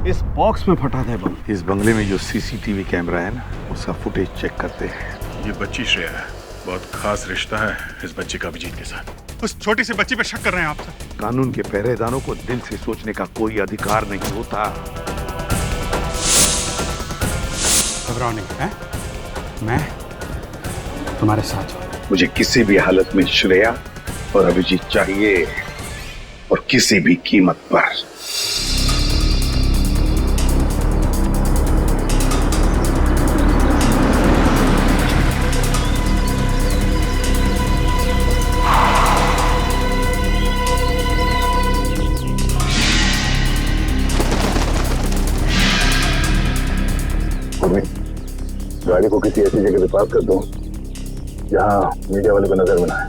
इस बॉक्स में फटा था बम। इस बंगले में जो सीसीटीवी कैमरा है ना, उसका फुटेज चेक करते हैं। ये बच्ची श्रेया है, बहुत खास रिश्ता है इस बच्चे का अभिजीत के साथ। उस छोटी सी बच्ची पे शक कर रहे हैं आप सर। कानून के पहरेदारों को दिल से सोचने का कोई अधिकार नहीं होता। घबराओ नहीं है, मैं तुम्हारे साथ हूँ। मुझे किसी भी हालत में श्रेया और अभिजीत चाहिए, और किसी भी कीमत पर। गाड़ी को किसी ऐसी जगह पे पार्क कर दो जहां मीडिया वाले को नजर में ना आए।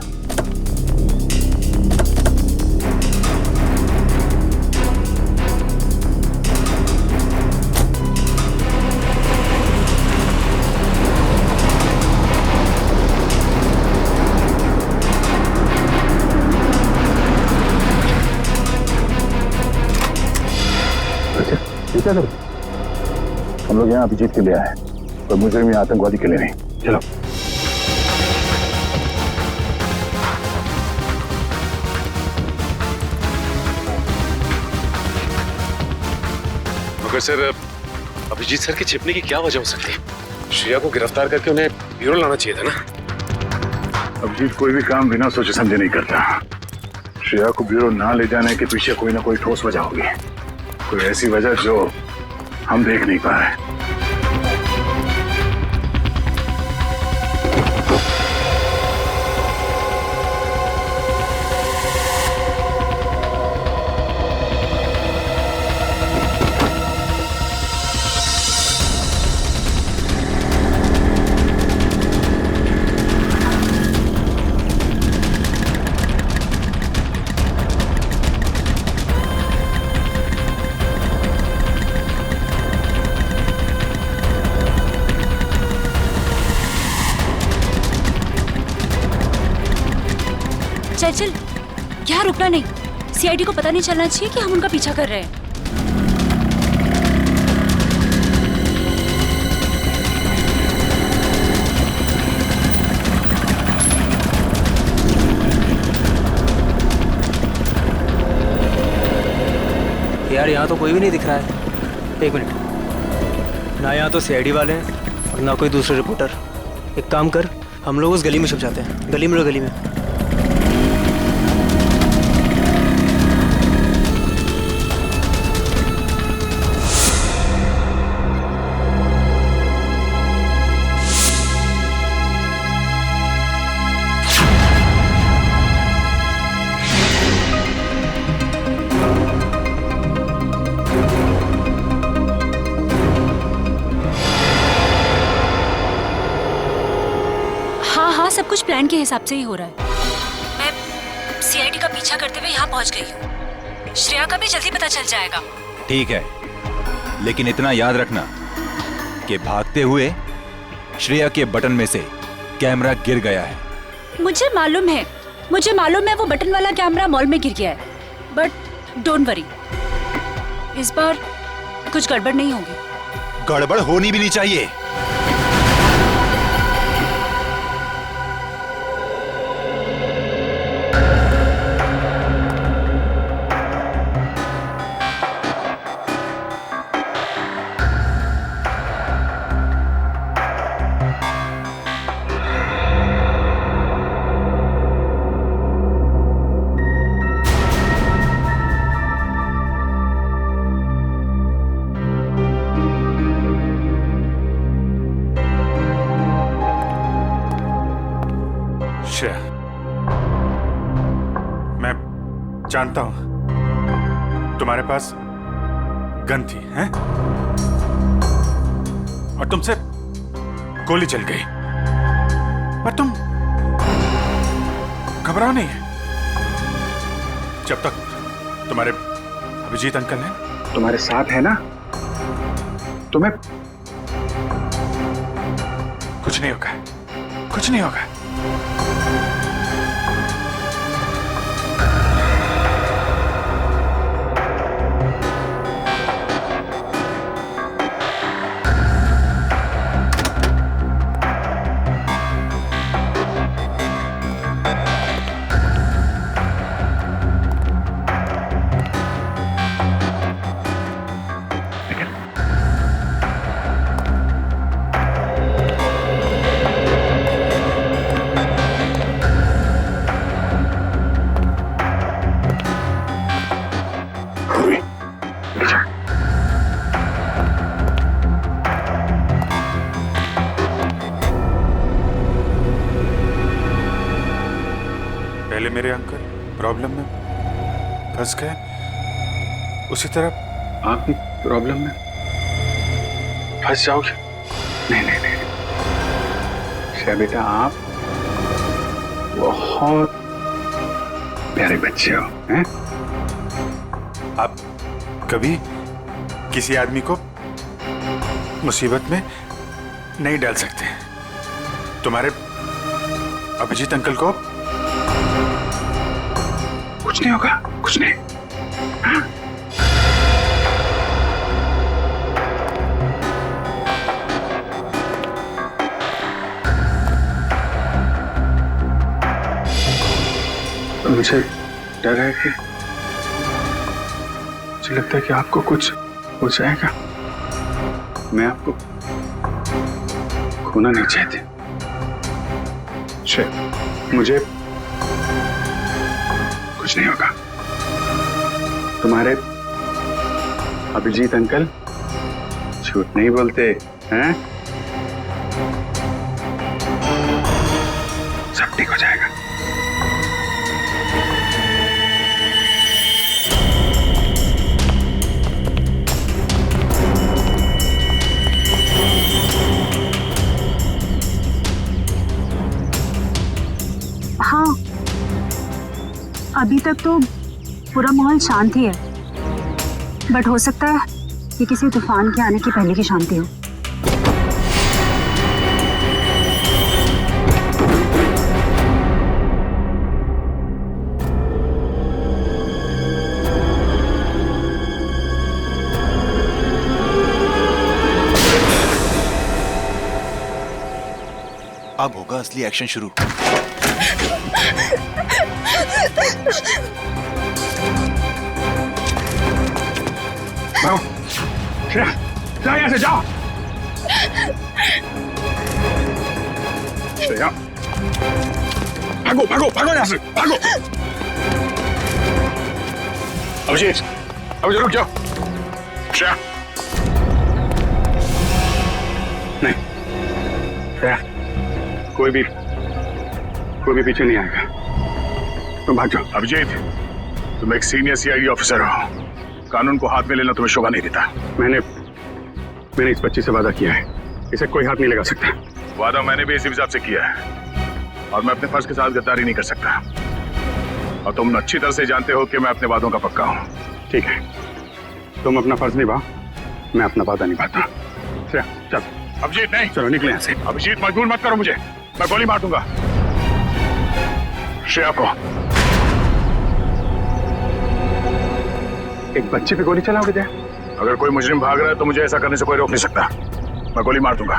अच्छा, ठीक है सर, हम लोग यहाँ अभिजीत के लिए आए, और मुजरिम या आतंकवादी के लिए नहीं। चलो। मगर सर, अभिजीत सर के छिपने की क्या वजह हो सकती है? श्रेया को गिरफ्तार करके उन्हें ब्यूरो लाना चाहिए था ना। अभिजीत कोई भी काम बिना सोचे समझे नहीं करता। श्रेया को ब्यूरो ना ले जाने के पीछे कोई ना कोई ठोस वजह होगी, कोई ऐसी वजह जो हम देख नहीं पा रहे। चल, यहाँ रुकना नहीं। सीआईडी को पता नहीं चलना चाहिए कि हम उनका पीछा कर रहे हैं। यार, यहाँ तो कोई भी नहीं दिख रहा है। एक मिनट, ना यहाँ तो सीआईडी वाले हैं और ना कोई दूसरे रिपोर्टर। एक काम कर, हम लोग उस गली में छुप जाते हैं। गली में, गली में। हाँ, सब कुछ प्लान के हिसाब से ही हो रहा है। मैं सीआईडी का पीछा करते हुए यहाँ पहुँच गई हूँ। श्रेया का भी जल्दी पता चल जाएगा। ठीक है, लेकिन इतना याद रखना कि भागते हुए श्रेया के बटन में से कैमरा गिर गया है। मुझे मालूम है वो बटन वाला कैमरा मॉल में गिर गया है। बट डोंट वरी, इस बार कुछ गड़बड़ नहीं होगी। गड़बड़ होनी भी नहीं चाहिए। श्रेया, मैं जानता हूं तुम्हारे पास गन थी, हैं? और तुमसे गोली चल गई, पर तुम घबराओ नहीं। जब तक तुम्हारे अभिजीत अंकल हैं, तुम्हारे साथ है ना, तुम्हें कुछ नहीं होगा, कुछ नहीं होगा। प्रॉब्लम में फंस गए उसी तरह आप भी प्रॉब्लम में फंस जाओगे। नहीं नहीं नहीं श्रेया बेटा, आप बहुत प्यारे बच्चे हो हैं? आप कभी किसी आदमी को मुसीबत में नहीं डाल सकते। तुम्हारे अभिजीत अंकल को कुछ नहीं होगा, कुछ नहीं। हाँ? मुझे डर है कि मुझे लगता है कि आपको कुछ हो जाएगा। मैं आपको खोना नहीं चाहती। मुझे कुछ नहीं होगा। तुम्हारे अभिजीत अंकल झूठ नहीं बोलते हैं। सब ठीक हो जाएगा। हाँ, अभी तक तो पूरा माहौल शांत ही है, बट हो सकता है कि किसी तूफान के आने की पहले की शांति हो। अब होगा असली एक्शन शुरू। जाओ श्रेया, जाओ यहाँ से, जाओ। श्रेया, भागो भागो भागो यहाँ से, भागो। अभिजीत, अभिजीत रुक जाओ। श्रेया, नहीं श्रेया, कोई भी पीछे नहीं आएगा। तुम भाग जाओ। अभिजीत, तुम एक सीनियर सीआईडी ऑफिसर हो, कानून को हाथ में लेना तुम्हें शोभा नहीं देता। मैंने इस बच्ची से वादा किया है, इसे कोई हाथ नहीं लगा सकता। वादा मैंने भी इसी हिसाब से किया है और मैं अपने फर्ज के साथ गद्दारी नहीं कर सकता। और तुम अच्छी तरह से जानते हो कि मैं अपने वादों का पक्का हूँ। ठीक है, तुम अपना फर्ज निभाओ, मैं अपना वादा निभाता। चल। अभिजीत नहीं, चलो निकले यहाँ से। अभिजीत, मजबूर मत करो मुझे, मैं गोली मार दूंगा। श्रेया को एक बच्चे पे गोली चलाओगे क्या? अगर कोई मुजरिम भाग रहा है तो मुझे ऐसा करने से कोई रोक नहीं सकता। मैं गोली मार दूंगा।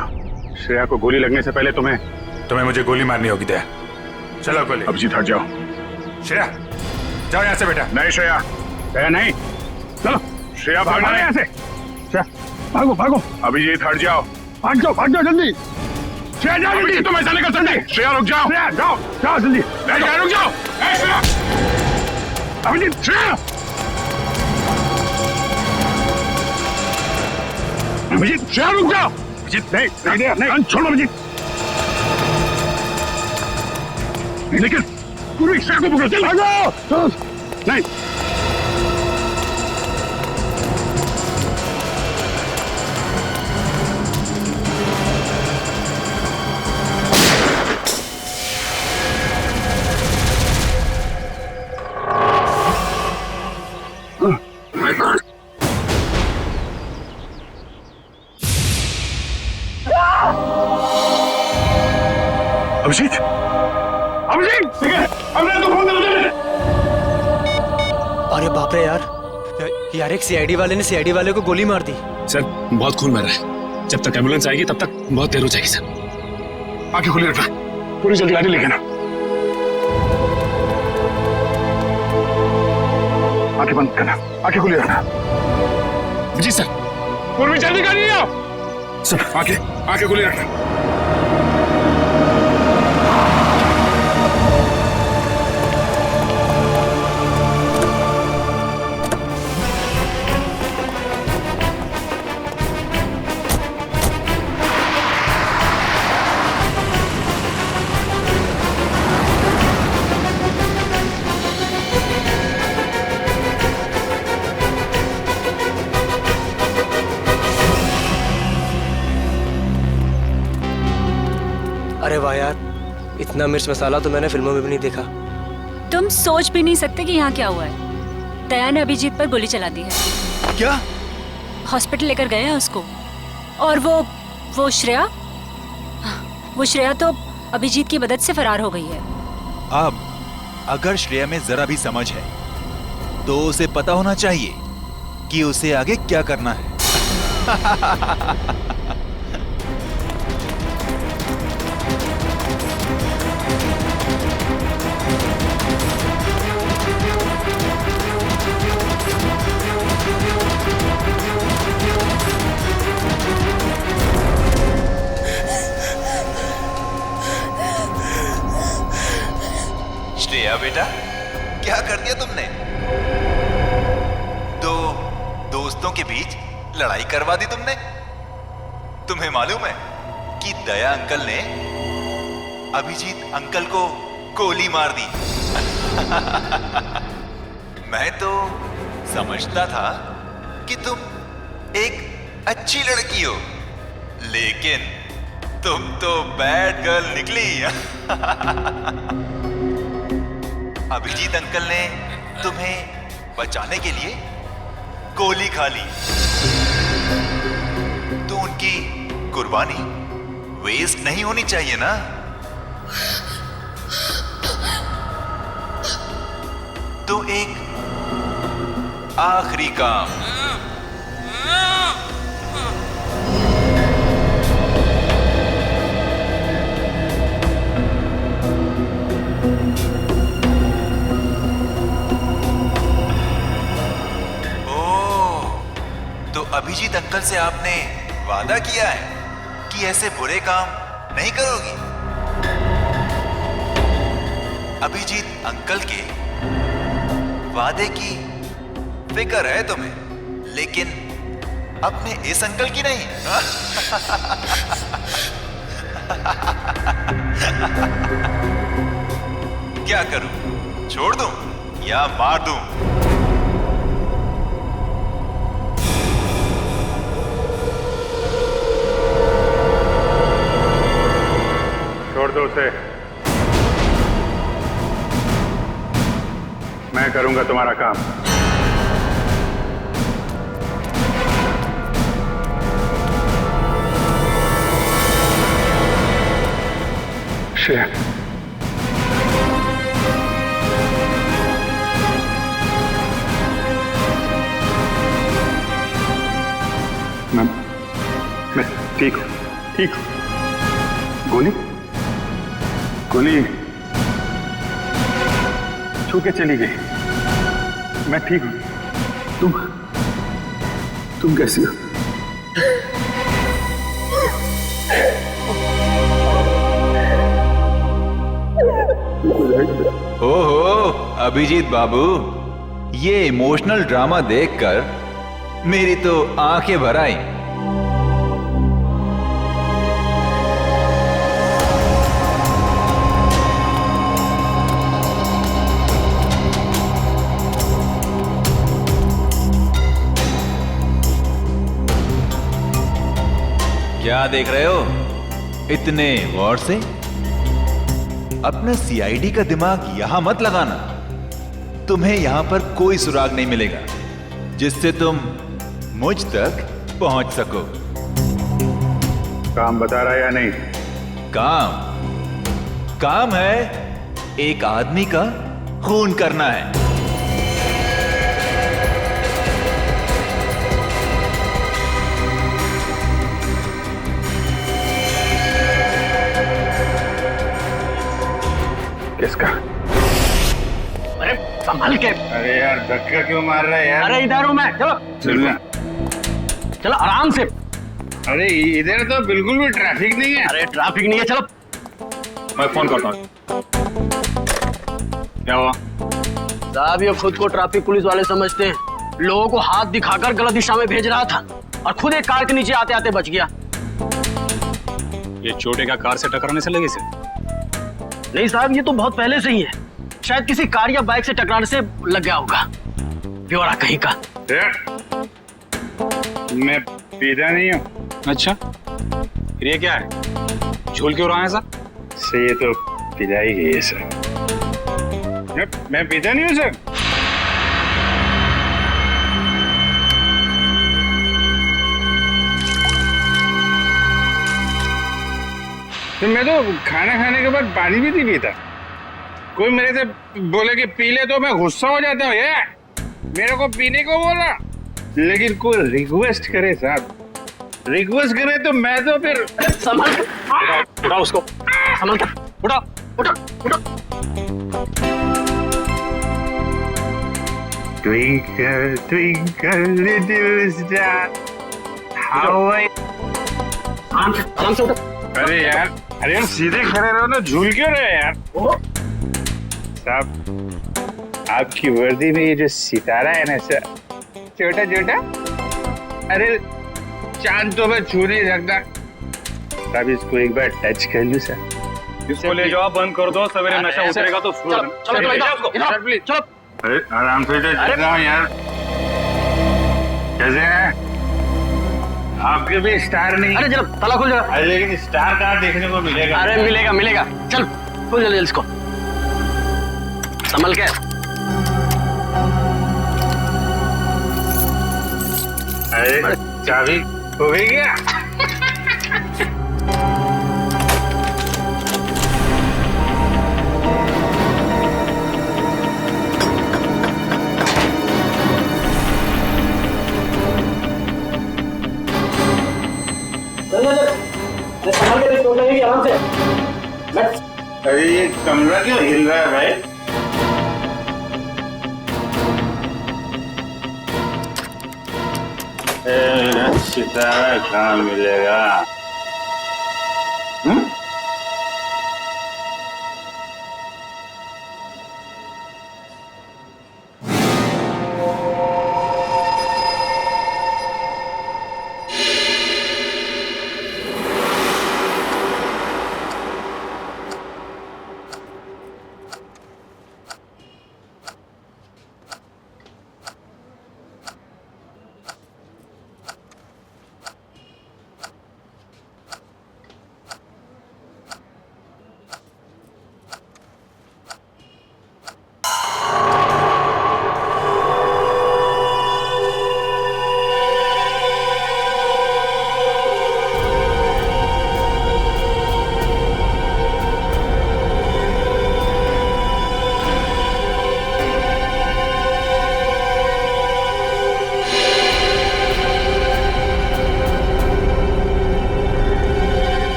श्रेया को गोली लगने से पहले तुम्हें मुझे गोली मारनी होगी। दया, चलो गोली। अभिजीत हट जाओ। श्रेया, जाओ यहाँ से बेटा। नहीं श्रेया, श्रेया नहीं, चलो। श्रेया भागना यहाँ से। श्रेया भागो भागो। अभिजीत हट जाओ, भाग जाओ जल्दी। श्रेया जाओ जल्दी। तुम ऐसा नहीं कर सकते। श्रेया रुक जाओ। श्रेया जाओ जल्दी। रुक जाओ। अभिजीत, श्रेया। अभिजीत, श्रेया रुक जाओ। अभिजीत नहीं, छोड़ो अभिजीत। लेकिन पूरी श्रेया को पकड़ो। चलो नहीं। अभिजीत, अभिजीत, तो फोन दे। अरे बाप रे यार, एक सीआईडी वाले ने सीआईडी वाले को गोली मार दी। सर, बहुत खून बह रहा है। जब तक एम्बुलेंस आएगी तब तक बहुत देर हो जाएगी सर। आंखें खुली रखना, पूरी जल्दी गाड़ी लेके ना। आंखें बंद करना, आंखें खुली रखना। जी सर। पूरी जल्दी गाड़ी आओ। सर, आंखें खुली रखना। वाह यार, इतना मिर्च मसाला तो मैंने फिल्मों में भी नहीं देखा। तुम सोच भी नहीं सकते कि यहाँ क्या हुआ है। दया ने अभिजीत पर गोली चला दी है। क्या? हॉस्पिटल लेकर गए हैं उसको। और वो श्रेया तो अभिजीत की मदद से फरार हो गई है। अब अगर श्रेया में जरा भी समझ है तो उसे पता होना चाहिए कि उसे आगे क्या करना है। श्रेया बेटा, क्या कर दिया तुमने? दो दोस्तों के बीच लड़ाई करवा दी तुमने। तुम्हें मालूम है कि दया अंकल ने अभिजीत अंकल को गोली मार दी। मैं तो समझता था कि तुम एक अच्छी लड़की हो, लेकिन तुम तो बैड गर्ल निकली। अभिजीत अंकल ने तुम्हें बचाने के लिए गोली खा ली, तो उनकी कुर्बानी वेस्ट नहीं होनी चाहिए ना। तो एक आखिरी काम। अभिजीत अंकल से आपने वादा किया है कि ऐसे बुरे काम नहीं करोगी। अभिजीत अंकल के वादे की फिक्र है तुम्हें, लेकिन अपने इस अंकल की नहीं। क्या करूं? छोड़ दूं या मार दूं? छोड़ दो उसे, मैं करूंगा तुम्हारा काम। श्रेया, मैं ठीक हूं। गोली छू के चली गई। मैं ठीक हूं। तुम कैसी हो? ओहो अभिजीत बाबू, ये इमोशनल ड्रामा देखकर मेरी तो आंखें भर आई। क्या देख रहे हो इतने गौर से? अपना सीआईडी का दिमाग यहां मत लगाना। तुम्हें यहां पर कोई सुराग नहीं मिलेगा जिससे तुम मुझ तक पहुंच सको। काम बता रहा है या नहीं? काम है एक आदमी का खून करना है। किसका? अरे संभाल के। अरे यार धक्का क्यों मार रहा है यार? अरे इधर हूं मैं, चलो आराम से। अरे इधर तो बिल्कुल भी ट्रैफिक नहीं है। अरे ट्रैफिक नहीं है, चलो मैं फोन करता हूँ। क्या हुआ? साहब ये खुद को ट्रैफिक पुलिस वाले समझते हैं, लोगों को हाथ दिखाकर गलत दिशा में भेज रहा था और खुद एक कार के नीचे आते आते बच गया। ये चोटे का कार से टकराने से लगे से? नहीं साहब, ये तो बहुत पहले से ही है। शायद किसी कार या बाइक से टकराने से लग गया होगा। ब्यौरा कहीं का। मैं पीता नहीं हूँ। अच्छा, फिर ये क्या है? झूल क्यों रहा है ऐसा? से ये तो पिला ही गई है सर। मैं पीता नहीं हूँ सर। तो मैं तो खाना खाने के बाद पानी भी नहीं पीता। कोई मेरे से बोले कि पी ले तो मैं गुस्सा हो जाता हूँ। ये मेरे को पीने को बोला, लेकिन कोई रिक्वेस्ट करे साहब, रिक्वेस्ट करे तो मैं तो फिर संभाल के उठा उसको, संभाल के उठा उठा उठा। Twinkle, twinkle, little star, how I... आराम से उठा। अरे यार सीधे खड़े रहो ना, झूल क्यों रहे यार? साहब, आपकी वर्दी में ये जो सितारा है ना सर, छोटा छोटा, अरे चांद तो मैं छू नहीं सकता साहब। इसको एक बार टच कर लूं सर। इसको ले जाओ, बंद कर दो, सवेरे नशा उतरेगा तो चलो चलो चलो। अरे आराम से तो चल रहा हूँ यार। कैसे हैं? आपके भी स्टार नहीं? अरे जरा ताला खुल जाएगा। अरे लेकिन स्टार कहाँ देखने को मिलेगा? अरे मिलेगा मिलेगा, चल खुल जल्दी इसको, संभल के। अरे चाबी हो गई क्या? संभल के चोट लगेगी, आराम से। अरे ये कमरा क्यों हिल रहा है भाई? सितारा कहाँ मिलेगा?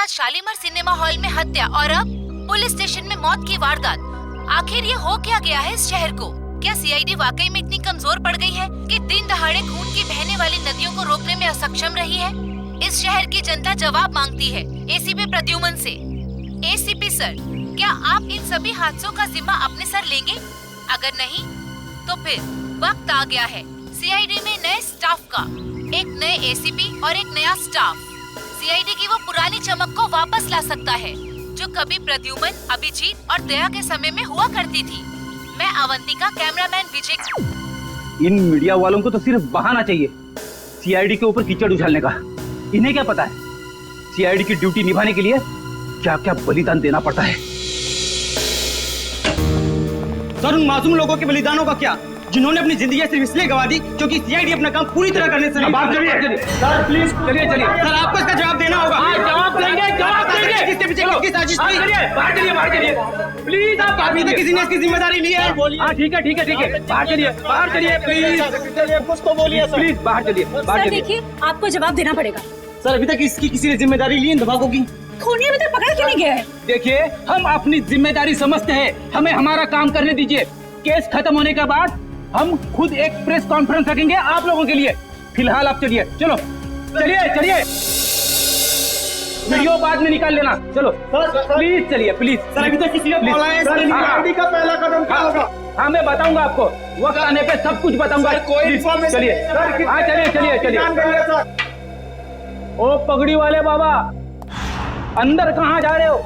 शालीमार सिनेमा हॉल में हत्या और अब पुलिस स्टेशन में मौत की वारदात। आखिर ये हो क्या गया है इस शहर को? क्या सीआईडी वाकई में इतनी कमजोर पड़ गई है कि दिन दहाड़े खून की बहने वाली नदियों को रोकने में असक्षम रही है? इस शहर की जनता जवाब मांगती है एसीपी प्रद्युमन से। एसीपी सर, क्या आप इन सभी हादसों का जिम्मा अपने सर लेंगे? अगर नहीं तो फिर वक्त आ गया है सीआईडी में नए स्टाफ का, एक नए एसीपी और एक नया स्टाफ। सीआईडी की वो पुरानी चमक को वापस ला सकता है जो कभी प्रद्युमन, अभिजीत और दया के समय में हुआ करती थी। मैं अवंतिका, कैमरामैन विजय। इन मीडिया वालों को तो सिर्फ बहाना चाहिए सीआईडी के ऊपर कीचड़ उछालने का। इन्हें क्या पता है सीआईडी की ड्यूटी निभाने के लिए क्या क्या बलिदान देना पड़ता है। सर, उन मासूम लोगों के बलिदानों का क्या, जिन्होंने अपनी जिंदगी सिर्फ इसलिए गवा दी क्योंकि सीआईडी अपना काम पूरी तरह करने से नहीं। सर प्लीज चलिए सर, आपको इसका जवाब देना होगा। जवाब देंगे। किसके पीछे किसकी साजिश थी? बाहर चलिए प्लीज। आप अभी तक किसी ने इसकी जिम्मेदारी ली है? हाँ ठीक है बाहर चलिए प्लीज। कुछ तो बोलिए सर। प्लीज बाहर चलिए। देखिए, आपको जवाब देना पड़ेगा। सर, अभी तक इसकी किसी ने जिम्मेदारी ली इन दबाकों की? खूनी अभी तक पकड़ा क्यों नहीं गया है? देखिए, हम अपनी जिम्मेदारी समझते हैं, हमें हमारा काम करने दीजिए। केस खत्म होने के बाद हम खुद एक प्रेस कॉन्फ्रेंस रखेंगे आप लोगों के लिए। फिलहाल आप चलिए। चलिए वीडियो बाद में निकाल लेना। चलो प्लीज चलिए प्लीज। सर, अभी तक किसी ने बोला है सीआईडी का पहला कदम क्या होगा? हाँ, मैं बताऊंगा आपको, वक्त आने पे सब कुछ बताऊंगा। चलिए। ओ पगड़ी वाले बाबा, अंदर कहाँ जा रहे हो?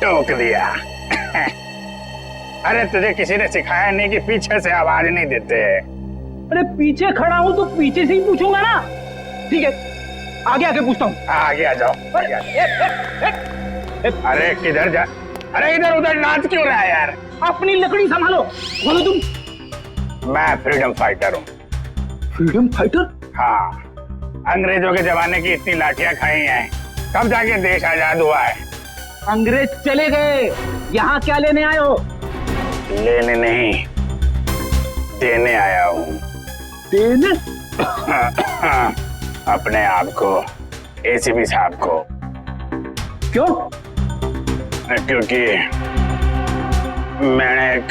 टोक दिया। अरे तुझे किसी ने सिखाया नहीं कि पीछे से आवाज नहीं देते? अरे पीछे खड़ा हूँ तो पीछे से ही पूछूंगा ना। ठीक है, आगे पूछता हूँ। आगे आ जाओ। अरे किधर जा? अरे इधर उधर नाच क्यों रहा है यार? अपनी लकड़ी संभालो। बोलो तुम। मैं फ्रीडम फाइटर हूँ। Freedom fighter? हाँ, अंग्रेजों के जमाने की इतनी लाठियां खाई हैं, तब जाके देश आजाद हुआ है। अंग्रेज चले गए, यहाँ क्या लेने आए हो? लेने नहीं, देने आया हूँ। देने? अपने आप को, एसीपी साहब को। क्यों? क्योंकि मैंने एक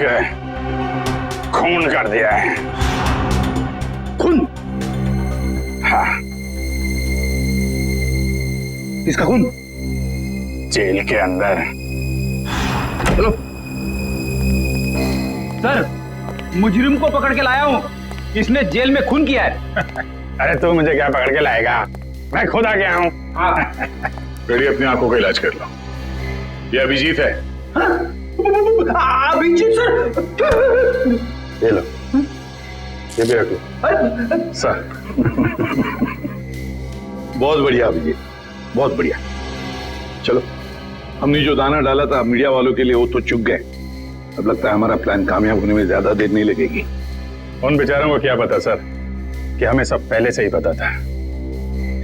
खून कर दिया है। खून? हाँ। किसका खून? जेल के अंदर। चलो सर, मुजरिम को पकड़ के लाया हूँ, इसने जेल में खून किया है। अरे तू मुझे क्या पकड़ के लाएगा, मैं खुद आ गया हूँ। पहले अपनी आंखों का इलाज कर लो। ये अभिजीत है। अभिजीत सर? ये लो, ये भी रख लो सर। बहुत बढ़िया अभिजीत, बहुत बढ़िया। चलो, हमने जो दाना डाला था मीडिया वालों के लिए वो तो चुग गए। अब लगता है हमारा प्लान कामयाब होने में ज्यादा देर नहीं लगेगी। उन बेचारों को क्या पता सर कि हमें सब पहले से ही पता था।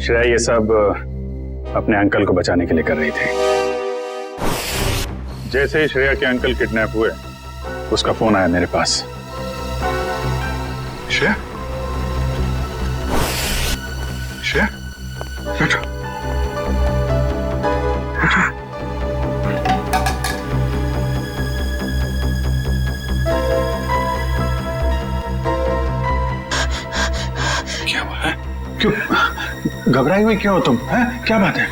श्रेया ये सब अपने अंकल को बचाने के लिए कर रही थी। जैसे ही श्रेया के अंकल किडनैप हुए, उसका फोन आया मेरे पास। श्रेया, श्रेया, बैठो। क्या हुआ है? क्यों घबराई हुई क्यों हो तुम? हैं? क्या बात है?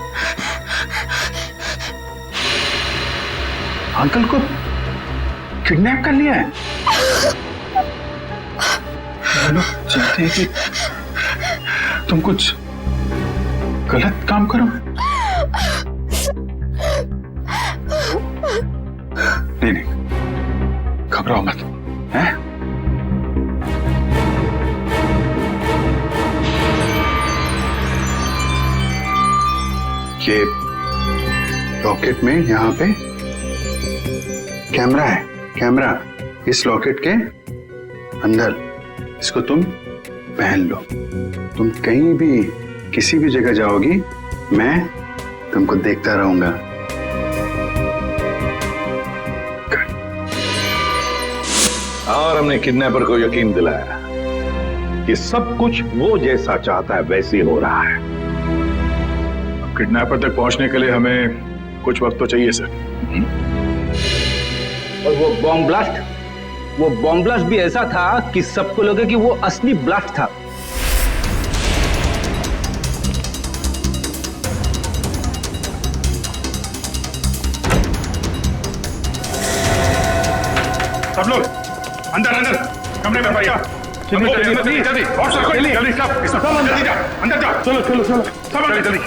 अंकल को किडनैप कर लिया है? लोग चाहते हैं कि तुम कुछ गलत काम करो। नहीं, घबराओ मत। हैं? ये लॉकेट में यहाँ पे कैमरा है। कैमरा इस लॉकेट के अंदर, इसको तुम पहन लो। तुम कहीं भी किसी भी जगह जाओगी, मैं तुमको देखता रहूंगा। और हमने किडनैपर को यकीन दिलाया कि सब कुछ वो जैसा चाहता है वैसे ही हो रहा है। अब किडनैपर तक पहुंचने के लिए हमें कुछ वक्त तो चाहिए सर। और वो बॉम्ब ब्लास्ट भी ऐसा था कि सबको लगे कि वो असली ब्लास्ट था। सब लोग अंदर अंदर कमरे में भैया जल्दी जल्दी जल्दी और सब जल्दी जल्दी सब जल्दी जा अंदर जाओ चलो चलो चलो सब जल्दी जल्दी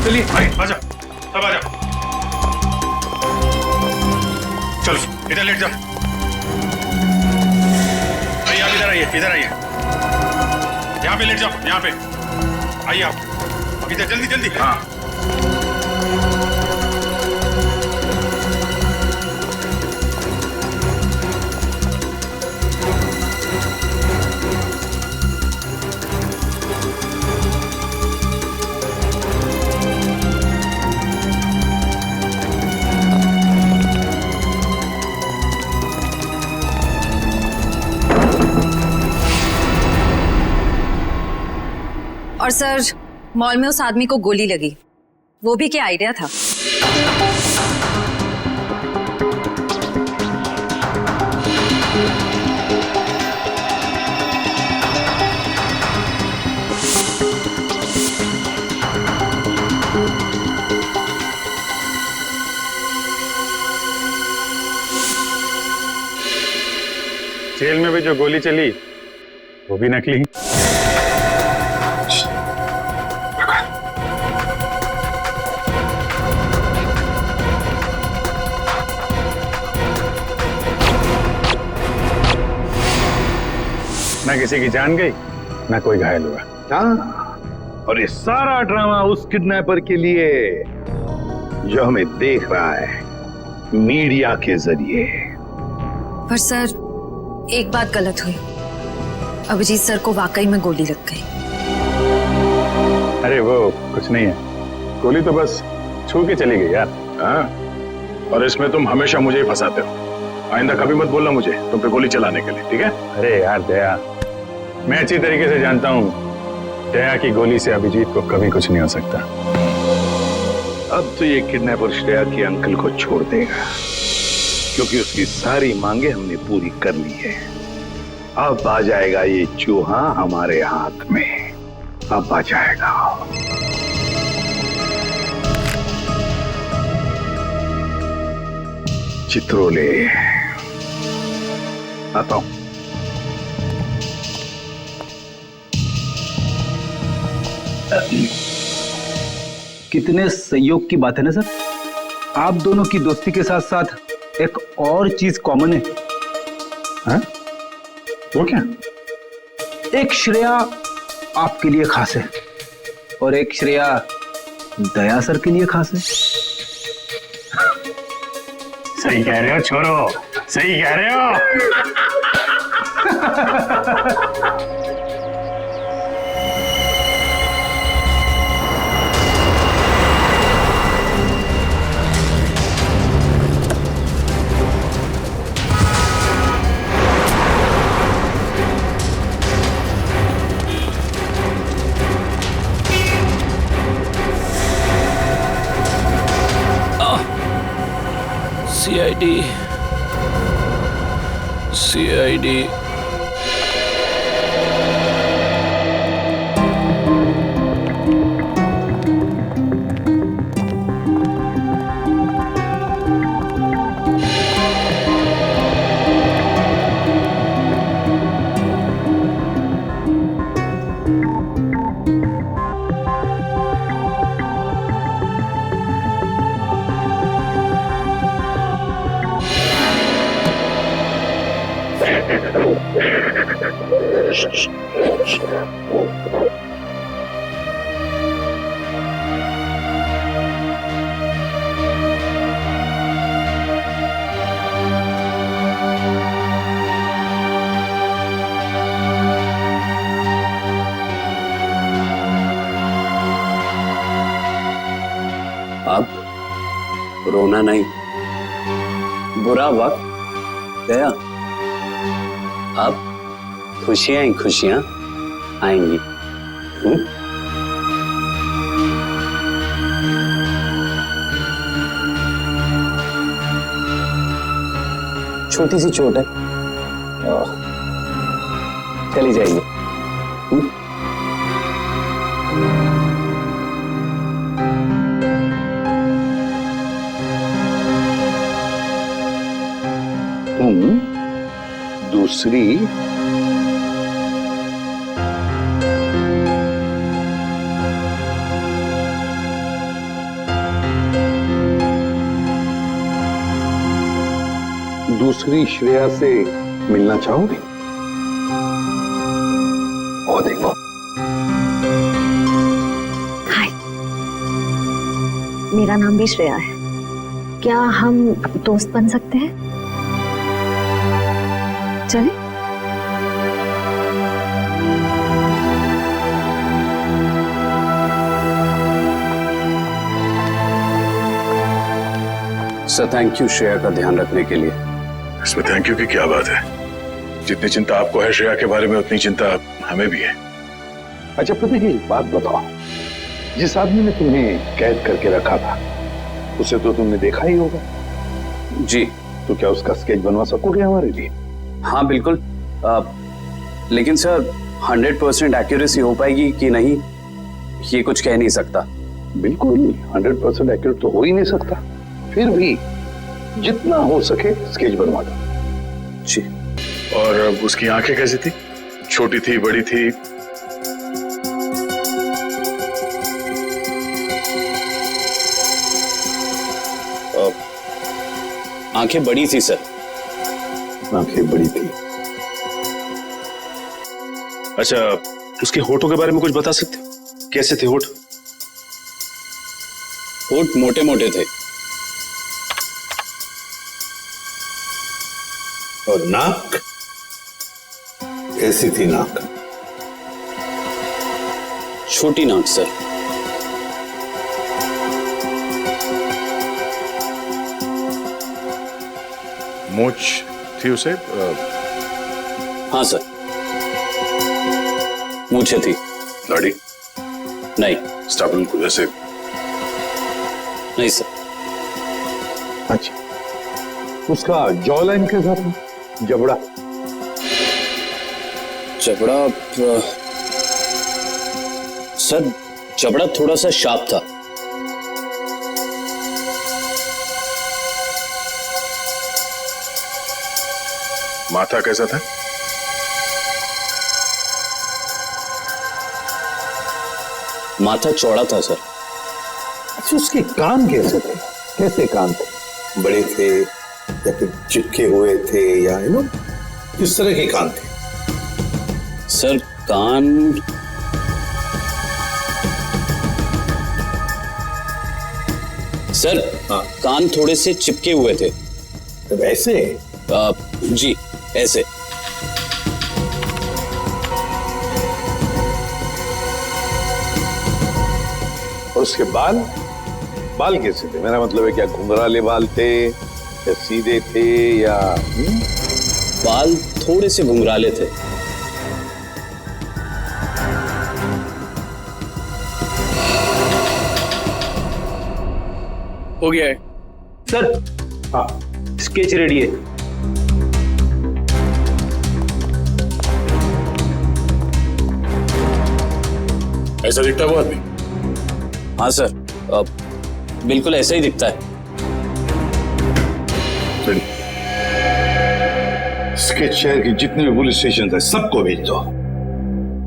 चलिए भाई आ जाओ सब आ जाओ चलो इधर लेट जाओ भाई आप इधर आइए यहाँ पे लेट जाओ यहाँ पे आइए आप अब इधर जल्दी जल्दी हाँ और सर मॉल में उस आदमी को गोली लगी, वो भी क्या आइडिया था? जेल में भी जो गोली चली वो भी नकली। ना किसी की जान गई ना कोई घायल हुआ। हाँ, और ये सारा ड्रामा उस किडनैपर के लिए जो हमें देख रहा है मीडिया के जरिए। पर सर एक बात गलत हुई, अभिजीत सर को वाकई में गोली लग गई। अरे वो कुछ नहीं है, गोली तो बस छू के चली गई यार। हाँ, और इसमें तुम हमेशा मुझे ही फंसाते हो। आइंदा कभी मत बोलना मुझे तुम पे गोली चलाने के लिए, ठीक है? अरे यार दया, मैं अच्छी तरीके से जानता हूँ दया की गोली से अभिजीत को कभी कुछ नहीं हो सकता। अब तो ये किडनैपर श्रेया के अंकल को छोड़ देगा, क्योंकि उसकी सारी मांगे हमने पूरी कर ली है। अब आ जाएगा ये चूहा हमारे हाथ में, अब आ जाएगा। चित्रोले आता हूं। कितने संयोग की बात है ना सर, आप दोनों की दोस्ती के साथ साथ एक और चीज कॉमन है। हाँ? वो क्या? एक श्रेया आपके लिए खास है और एक श्रेया दया सर के लिए खास है। सही कह रहे हो छोरो, सही कह रहे हो। सीआईडी अब रोना नहीं, बुरा वक्त गया, अब खुशियां ही खुशियां आएंगी। छोटी सी चोट है, चली जाएगी। तुम दूसरी दूसरी श्रेया से मिलना चाहोगे? और देखो, हाय, मेरा नाम भी श्रेया है। क्या हम दोस्त बन सकते हैं? चलें? सर थैंक यू श्रेया का ध्यान रखने के लिए। इसमें थैंक यू की क्या बात है? जितनी चिंता आपको है श्रेया के बारे में, उतनी चिंता हमें भी है। अच्छा प्रतीक, एक बात बताओ, जिस आदमी ने तुम्हें कैद करके रखा था उसे तो तुमने देखा ही होगा। जी। तो क्या उसका स्केच बनवा सकोगे हमारे लिए? हाँ बिल्कुल, लेकिन सर 100% एक्यूरेसी हो पाएगी कि नहीं, ये कुछ कह नहीं सकता। बिल्कुल 100% एक्यूरेट तो हो ही नहीं सकता, फिर भी जितना हो सके स्केच बनवा दो। जी। और उसकी आंखें कैसी थी? छोटी थी, बड़ी थी? आंखें बड़ी थी सर। आंखें बड़ी थी। अच्छा, उसके होठों के बारे में कुछ बता सकते हो? कैसे थे होठ? होठ मोटे मोटे थे। और नाक कैसी थी? नाक छोटी नाक सर। मूंछ थी उसे? हाँ सर, मूंछें थी। दाढ़ी? नहीं। स्टाबल को जैसे? नहीं सर। अच्छा, उसका जॉ लाइन कैसा था? जबड़ा? जबड़ा सर, जबड़ा थोड़ा सा शार्प था। माथा कैसा था? माथा चौड़ा था सर। अच्छा, उसके कान कैसे थे? कैसे कान थे? बड़े थे या फिर चिपके हुए थे, या किस तरह के कान थे? सर कान सर हाँ, कान थोड़े से चिपके हुए थे। तो ऐसे? जी ऐसे। और उसके बाल? बाल कैसे थे? मेरा मतलब है, क्या घुंघराले बाल थे या सीधे थे, या बाल थोड़े से घुंघराले थे। हो गया है सर। हाँ, स्केच रेडी है। ऐसा दिखता है वो आदमी? हाँ सर, बिल्कुल ऐसा ही दिखता है। स्केच शहर के जितने भी पुलिस स्टेशन है सबको भेज दो।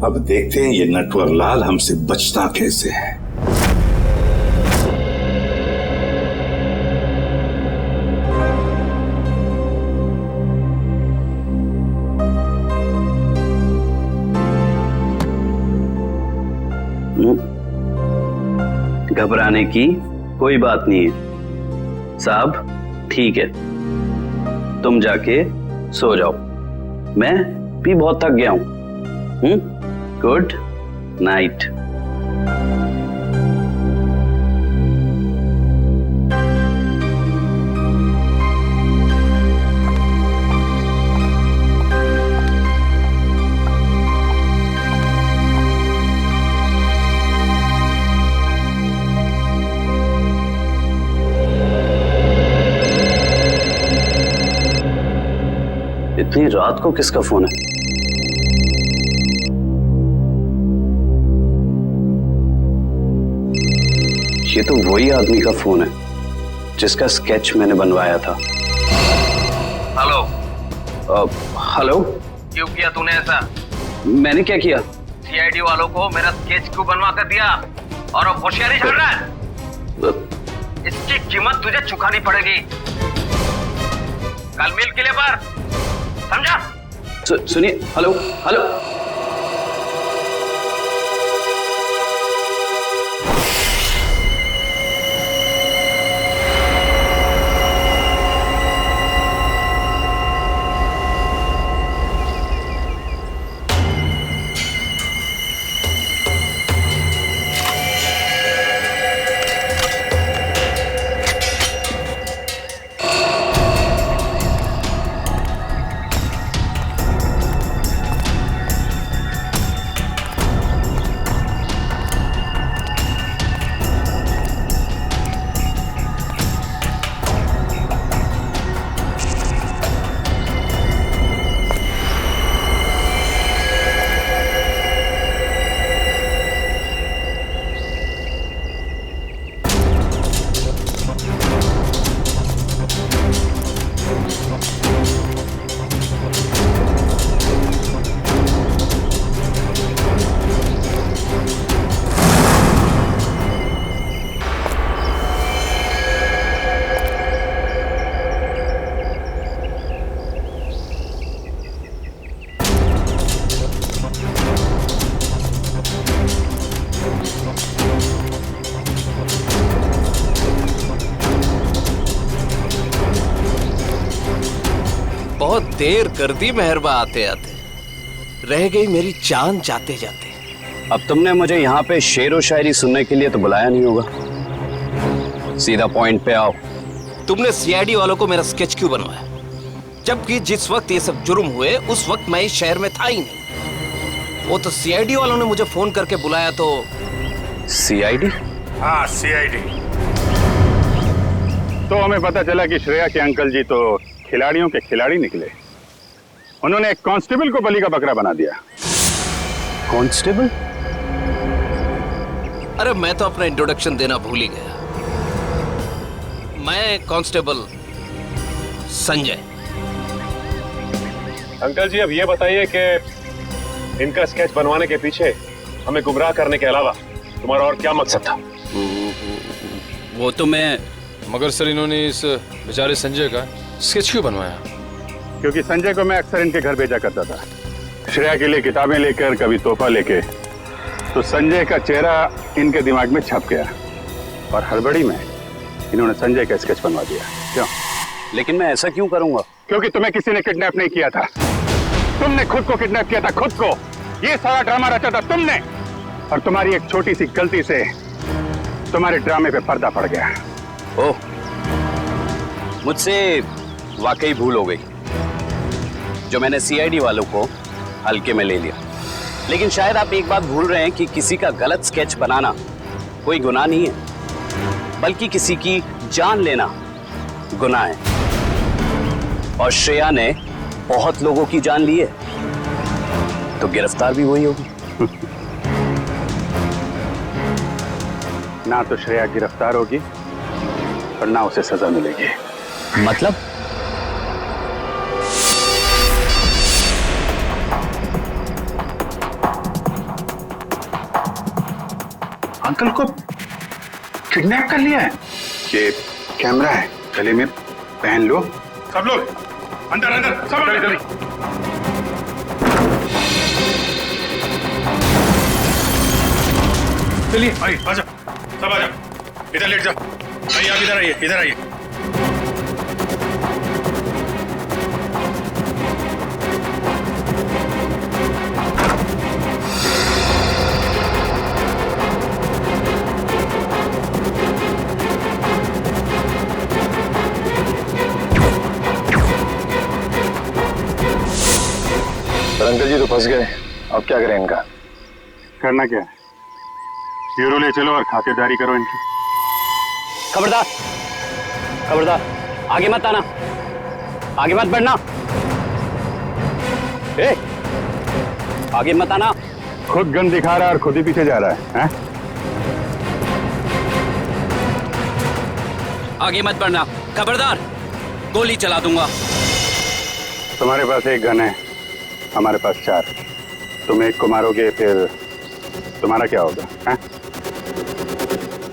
अब देखते हैं ये नटवर लाल हमसे बचता कैसे है। घबराने की कोई बात नहीं है साहब, ठीक है, तुम जाके सो जाओ, मैं भी बहुत थक गया हूं। Good night. इतनी रात को किसका फोन है? ये तो वही आदमी का फोन है जिसका स्केच मैंने बनवाया था। हेलो। हेलो। क्यों किया तूने ऐसा? मैंने क्या किया? सीआईडी वालों को मेरा स्केच क्यों बनवा कर दिया? और अब होशियारी झाड़ रहा है? इसकी कीमत तुझे चुकानी पड़ेगी। कल मिल किले पर, समझा? सुनिए। Hello hello. बहुत देर कर दी मेहरबा आते आते, रह गई मेरी जान जाते जाते। अब तुमने मुझे यहाँ पे शेर व शायरी सुनने के लिए तो बुलाया नहीं होगा, सीधा पॉइंट पे आओ। तुमने सीआईडी वालों को मेरा स्केच क्यों बनवाया? जबकि जिस वक्त ये सब जुर्म हुए उस वक्त मैं इस शहर में था ही नहीं। वो तो सीआईडी वालों ने मुझे फोन करके बुलाया तो। सीआईडी? हाँ सीआईडी। तो हमें पता चला कि श्रेया के अंकल जी तो खिलाड़ियों के खिलाड़ी निकले। उन्होंने एक कांस्टेबल को बलि का बकरा बना दिया। कांस्टेबल? अरे मैं तो अपना इंट्रोडक्शन देना भूल ही गया। मैं कांस्टेबल संजय। अंकल जी अब ये बताइए कि इनका स्केच बनवाने के पीछे हमें गुमराह करने के अलावा तुम्हारा और क्या मकसद था? वो तो मैं, मगर सर इन्होंने इस बेचारे संजय का स्केच क्यों बनवाया? क्योंकि संजय को मैं अक्सर इनके घर भेजा करता था, श्रेया के लिए किताबें लेकर, कभी तोहफा लेके। तो संजय का चेहरा इनके दिमाग में छप गया और हड़बड़ी में इन्होंने संजय का स्केच बनवा दिया। क्यों? लेकिन मैं ऐसा क्यों करूंगा? क्योंकि तुम्हें किसी ने किडनैप नहीं किया था, तुमने खुद को किडनैप किया था, खुद को। ये सारा ड्रामा रचा था तुमने, और तुम्हारी एक छोटी सी गलती से तुम्हारे ड्रामे पे पर्दा पड़ गया। ओह, मुझसे वाकई भूल हो गई जो मैंने सीआईडी वालों को हल्के में ले लिया। लेकिन शायद आप एक बात भूल रहे हैं कि किसी का गलत स्केच बनाना कोई गुनाह नहीं है, बल्कि किसी की जान लेना गुनाह है। और श्रेया ने बहुत लोगों की जान ली है, तो गिरफ्तार भी वही होगी। ना तो श्रेया गिरफ्तार होगी और ना उसे सजा मिलेगी। मतलब? अंकल को किडनैप कर लिया है। ये कैमरा है, गले में पहन लो। सब लोग अंदर अंदर, सब अंदर जल्दी। चलिए भाई, आ जाओ, सब आ जाओ, इधर लेट जाओ। भाई आप इधर आइए, इधर आइए। अंकल जी तो फंस गए, अब क्या करें इनका? करना क्या है? ब्यूरो ले चलो और खातिरदारी करो इनकी। खबरदार, खबरदार, आगे मत आना, आगे मत बढ़ना। आगे मत आना। खुद गन दिखा रहा है और खुद ही पीछे जा रहा है, हैं? आगे मत बढ़ना, खबरदार, गोली चला दूंगा। तुम्हारे पास एक गन है, हमारे पास 4। तुम एक को मारोगे, फिर तुम्हारा क्या होगा, हैं?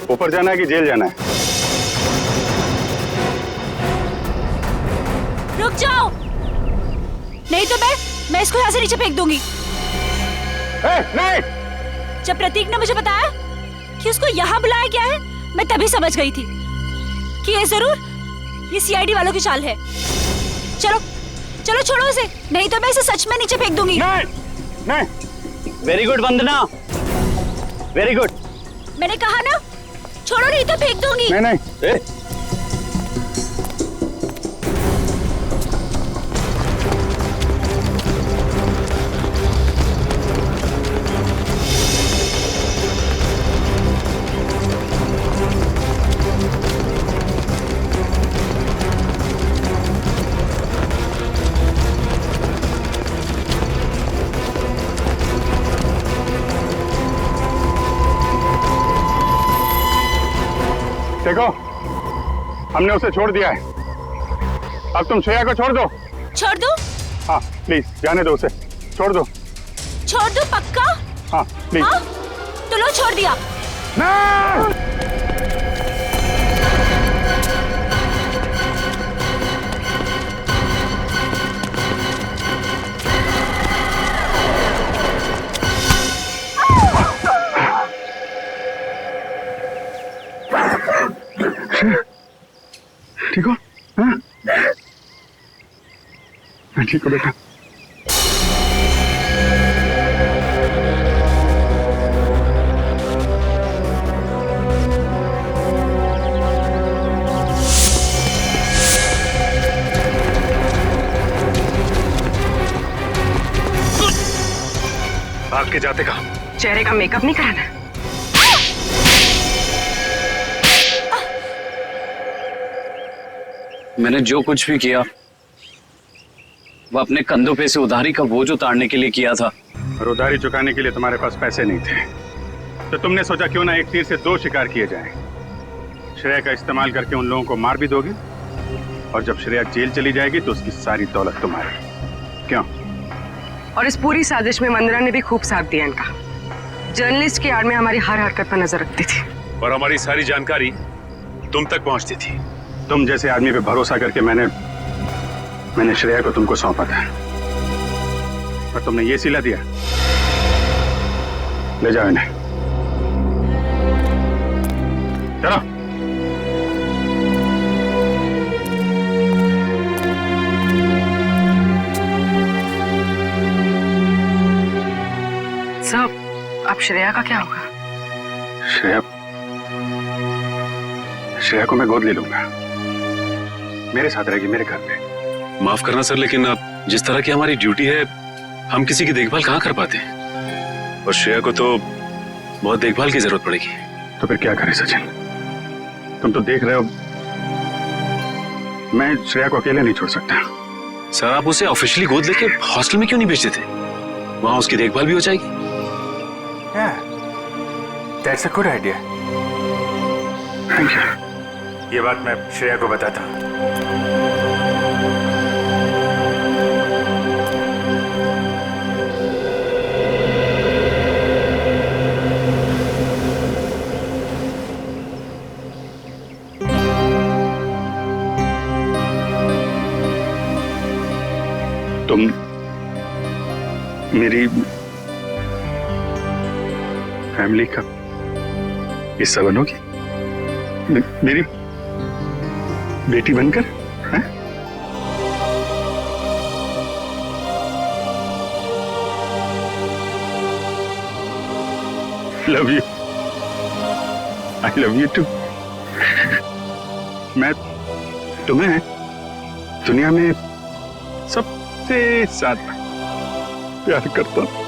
ऊपर जाना है कि जेल जाना है? रुक जाओ, नहीं तो मैं इसको यहाँ से नीचे फेंक दूंगी। नहीं! जब प्रतीक ने मुझे बताया कि उसको यहाँ बुलाया गया है, मैं तभी समझ गई थी कि ये जरूर ये सीआईडी वालों की चाल है। चलो चलो छोड़ो उसे, नहीं तो मैं इसे सच में नीचे फेंक दूंगी। नहीं। वेरी गुड वंदना, वेरी गुड। मैंने कहा ना, छोड़ो नहीं तो फेंक दूंगी। नहीं। देखो, हमने उसे छोड़ दिया है, अब तुम श्रेया को छोड़ दो। छोड़ दो? हाँ प्लीज, जाने दो उसे, छोड़ दो। छोड़ दो पक्का? हाँ प्लीज। हाँ? तो लो, छोड़ दिया। ठीक हो? हाँ? मैं ठीक हूँ बेटा। भाग के जाते कहाँ? चेहरे का मेकअप नहीं कराना? मैंने जो कुछ भी किया वो अपने कंधों पे से उधारी का बोझ उतारने के लिए किया था। और उधारी चुकाने के लिए तुम्हारे पास पैसे नहीं थे, तो तुमने सोचा क्यों ना एक तीर से 2 शिकार किए जाएं। श्रेया का इस्तेमाल करके उन लोगों को मार भी दोगे, और जब श्रेया जेल चली जाएगी तो उसकी सारी दौलत तुम्हारी। क्यों? और इस पूरी साजिश में वंदना ने भी खूब साथ दिया इनका। जर्नलिस्ट की आड़ में हमारी हर हरकत पर नजर रखती थी, और हमारी सारी जानकारी तुम तक पहुंचती थी। तुम जैसे आदमी पे भरोसा करके मैंने श्रेया को तुमको सौंपा था, और तुमने ये सिला दिया। ले जाओ इन्हें, चलो। साहब, अब श्रेया का क्या होगा? श्रेया को मैं गोद ले लूंगा, मेरे साथ रहेगी, मेरे घर पे। माफ करना सर, लेकिन अब जिस तरह की हमारी ड्यूटी है, हम किसी की देखभाल कहाँ कर पाते हैं, और श्रेया को तो बहुत देखभाल की जरूरत पड़ेगी। तो फिर क्या करें सचिन? तुम तो देख रहे हो, मैं श्रेया को अकेले नहीं छोड़ सकता। सर, आप उसे ऑफिशियली गोद लेके हॉस्टल में क्यों नहीं भेजते थे? वहां उसकी देखभाल भी हो जाएगी। That's a good idea. Thank you. ये बात मैं श्रेया को बताता हूँ। तुम मेरी फैमिली का हिस्सा बनोगी, मेरी बेटी बनकर, हैं? Love you, I love you too. मैं तुम्हें दुनिया में सबसे ज्यादा प्यार करता हूं।